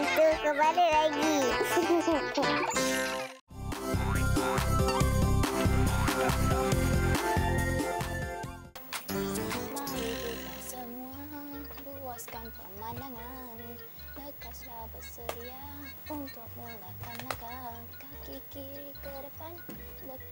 Hantu kembali lagi. Mari kita semua luaskan pemandangan. Lekaslah bersedia untuk mulakan langkah. Kaki kiri ke depan. Terus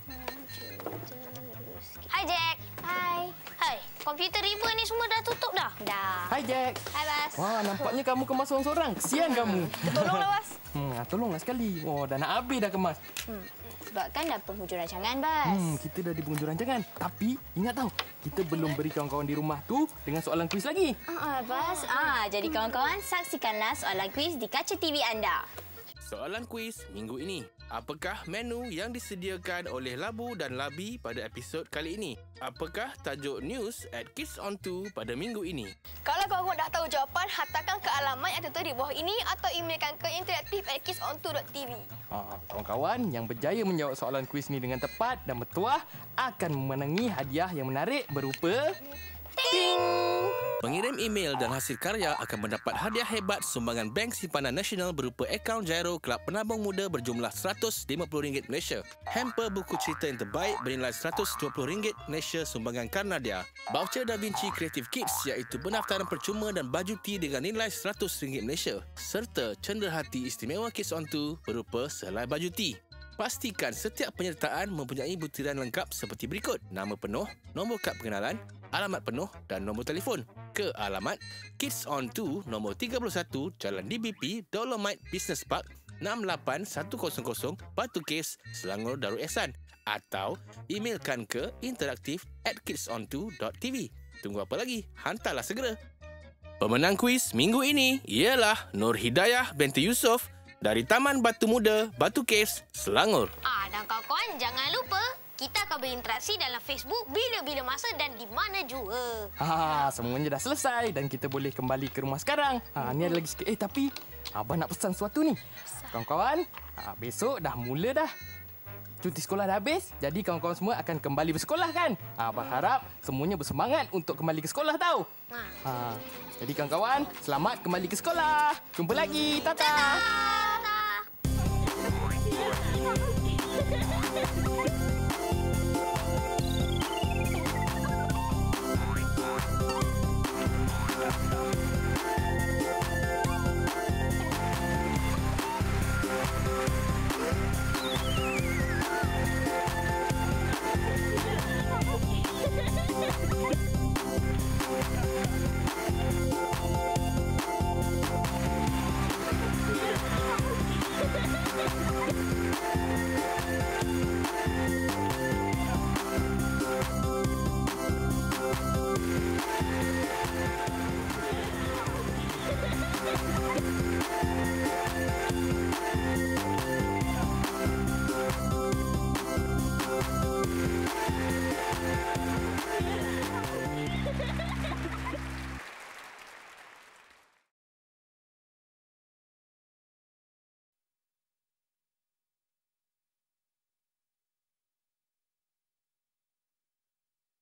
maju terus. Hai Jack. Hai. Hai, komputer River ni semua dah tutup dah? Dah. Hai Jack. Hai Bas. Wah, nampaknya kamu kemas seorang-seorang. Kesian kamu. Tolonglah Bas. Tolonglah sekali. Oh, dah nak habis dah kemas. Sebab kan dah penghujung rancangan Bas. Kita dah di penghujung rancangan. Tapi ingat tahu, kita belum beri kawan-kawan di rumah tu dengan soalan kuis lagi. Bas. Jadi kawan-kawan, saksikanlah soalan kuis di kaca TV anda. Soalan kuis minggu ini. Apakah menu yang disediakan oleh Labu dan Labi pada episod kali ini? Apakah tajuk news at Kids on 2 pada minggu ini? Kalau korang dah tahu jawapan, hantarkan ke alamat yang tertera di bawah ini atau emailkan ke interaktif@kidsonto.tv. Kawan-kawan yang berjaya menjawab soalan kuis ni dengan tepat dan bertuah akan memenangi hadiah yang menarik berupa... Ting! Pengirim email dan hasil karya akan mendapat hadiah hebat sumbangan Bank Simpanan Nasional berupa akaun Giro Kelab Penabung Muda berjumlah RM150 Malaysia. Hamper buku cerita yang terbaik bernilai RM120 Malaysia sumbangan Karnadia. Voucher Da Vinci Creative Kids iaitu pendaftaran percuma dan baju tea dengan nilai RM100 Malaysia. Serta cenderahati istimewa Kids on 2 berupa sehelai baju tea. Pastikan setiap penyertaan mempunyai butiran lengkap seperti berikut. Nama penuh, nombor kad pengenalan, alamat penuh dan nombor telefon. Ke alamat Kids on 2 nombor 31 Jalan DBP Dolomite Business Park 68100 Batu Kes, Selangor Darul Ehsan. Atau emailkan ke interaktif@kidsonto.tv. Tunggu apa lagi? Hantarlah segera. Pemenang kuis minggu ini ialah Nur Hidayah binti Yusof dari Taman Batu Muda, Batu Kes, Selangor. Dan kawan-kawan, jangan lupa kita akan berinteraksi dalam Facebook bila-bila masa dan di mana juga. Semuanya dah selesai dan kita boleh kembali ke rumah sekarang. Ni ada lagi sikit. Tapi Abang nak pesan sesuatu ni. Kawan-kawan, besok dah mula dah. Cuti sekolah dah habis, jadi kawan-kawan semua akan kembali bersekolah kan? Abang harap semuanya bersemangat untuk kembali ke sekolah tau. Jadi kawan-kawan, selamat kembali ke sekolah. Jumpa lagi. Tata. Tata.